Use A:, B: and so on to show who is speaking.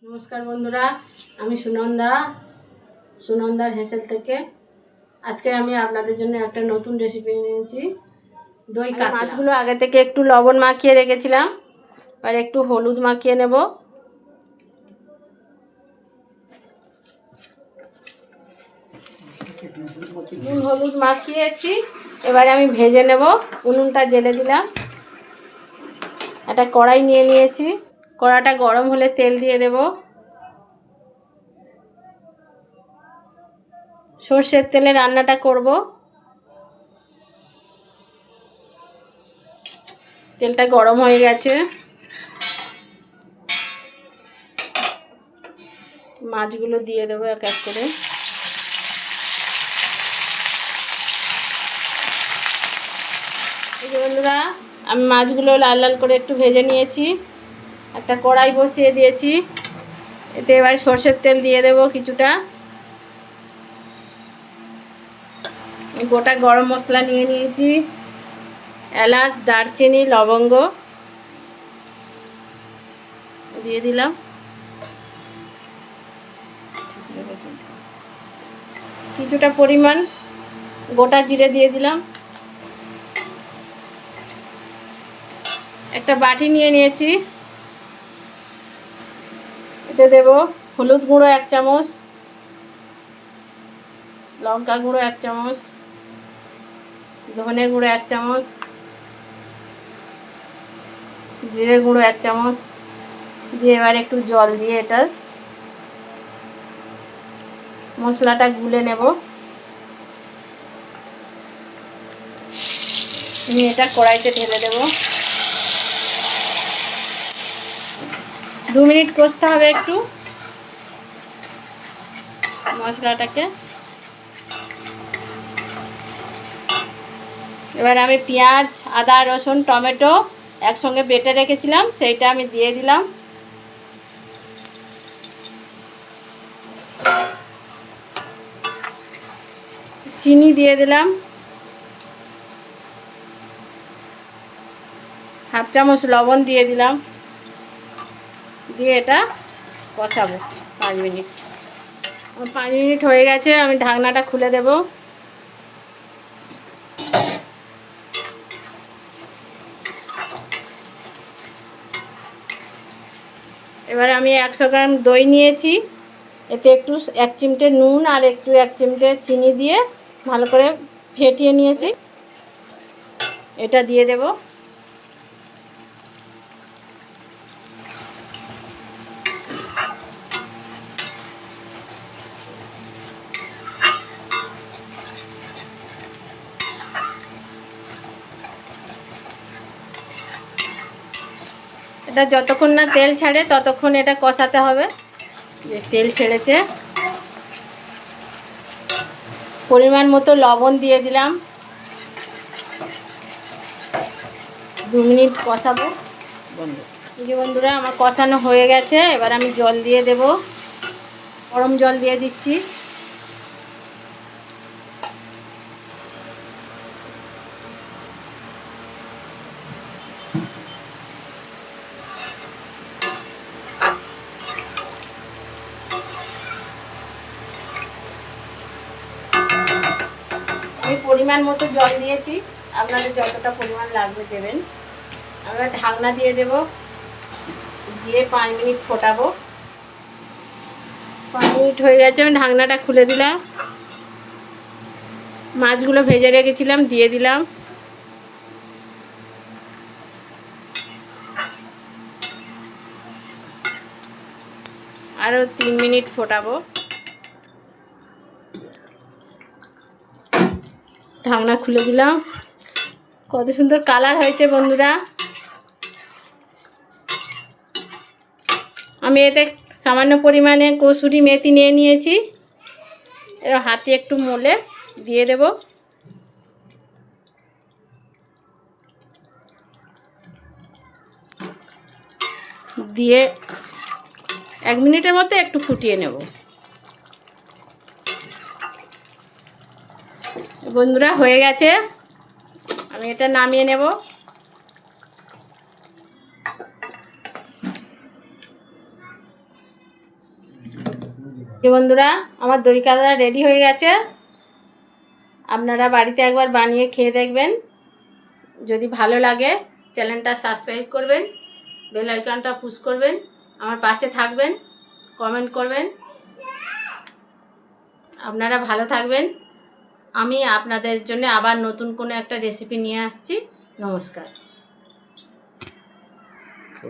A: নমস্কার বন্ধুরা, আমি সুনন্দার হেসেল থেকে। আজকে আমি আপনাদের জন্য একটা নতুন রেসিপি নিয়েছি, দই কাতলা। মাছগুলো আগে থেকে একটু লবণ মাখিয়ে রেখেছিলাম, আর একটু হলুদ মাখিয়ে নেব। নুন হলুদ মাখিয়েছি, এবারে আমি ভেজে নেব। উনুনটা জ্বেলে দিলাম, একটা কড়াই নিয়ে নিয়েছি। কড়াটা গরম হলে তেল দিয়ে দেব। সর্ষের তেলে রান্নাটা করব। তেলটা গরম হয়ে গেছে, মাছগুলো দিয়ে দেবো এক এক করে। এই যে বন্ধুরা, আমি মাছগুলো লাল লাল করে একটু ভেজে নিয়েছি। একটা কড়াই বসিয়ে দিয়েছি, এতে এবার সর্ষের তেল দিয়ে দেবো কিছুটা। গোটা গরম মশলা নিয়ে নিয়েছি, এলাচ, দারচিনি, লবঙ্গ দিয়ে দিলাম। কিছুটা পরিমাণ গোটা জিরে দিয়ে দিলাম। একটা বাটি নিয়ে নিয়েছি, এতে দেব হলুদ গুঁড়ো 1 চামচ, লঙ্কা গুঁড়ো 1 চামচ, ধনে গুঁড়ো 1 চামচ, জিরে গুঁড়ো 1 চামচ দিয়ে এবার একটু জল দিয়ে এটা মশলাটা গুলে নেব। নিয়ে এটা কড়াইতে ঢেলে দেব। 2 মিনিট কষতে হবে একটু মশলাটাকে। এবার আমি পেঁয়াজ, আদা, রসুন, টমেটো একসঙ্গে বেটে রেখেছিলাম, সেইটা আমি দিয়ে দিলাম। চিনি দিয়ে দিলাম, 1/2 চামচ লবণ দিয়ে দিলাম। দিয়ে এটা কষাবো 5 মিনিট। 5 মিনিট হয়ে গেছে, আমি ঢাকনাটা খুলে দেব। এবার আমি 100 গ্রাম দই নিয়েছি, এতে একটু 1 চিমটে নুন আর একটু 1 চিমটে চিনি দিয়ে ভালো করে ফেটিয়ে নিয়েছি, এটা দিয়ে দেব। এটা যতক্ষণ না তেল ছাড়ে ততক্ষণ এটা কষাতে হবে। তেল ছেড়েছে, পরিমাণ মতো লবণ দিয়ে দিলাম। 2 মিনিট কষাবো। যে বন্ধুরা, আমার কষানো হয়ে গেছে, এবার আমি জল দিয়ে দেব। গরম জল দিয়ে দিচ্ছি। আমি পরিমাণ মতো জল দিয়েছি, আপনাদের যতটা পরিমাণ লাগবে দেবেন। আমরা ঢাকনা দিয়ে দেব, দিয়ে 5 মিনিট ফোটাবো। 5 মিনিট হয়ে গেছে, আমি ঢাকনাটা খুলে দিলাম। মাছগুলো ভেজে রেখেছিলাম দিয়ে দিলাম। আরও 3 মিনিট ফোটাবো। ঢাকনা খুলে দিলাম। কত সুন্দর কালার হয়েছে বন্ধুরা। আমি এতে সামান্য পরিমাণে কসুরি মেথি নিয়ে নিয়েছি, এবার হাতে একটু মলে দিয়ে দেব। দিয়ে 1 মিনিটের মতো একটু ফুটিয়ে নেব। বন্ধুরা, হয়ে গেছে, আমি এটা নামিয়ে নেব। যে বন্ধুরা, আমার দই কাতলা রেডি হয়ে গেছে। আপনারা বাড়িতে একবার বানিয়ে খেয়ে দেখবেন। যদি ভালো লাগে চ্যানেলটা সাবস্ক্রাইব করবেন, বেল আইকনটা পুশ করবেন, আমার পাশে থাকবেন, কমেন্ট করবেন। আপনারা ভালো থাকবেন। আমি আপনাদের জন্য আবার নতুন কোনো একটা রেসিপি নিয়ে আসছি। নমস্কার।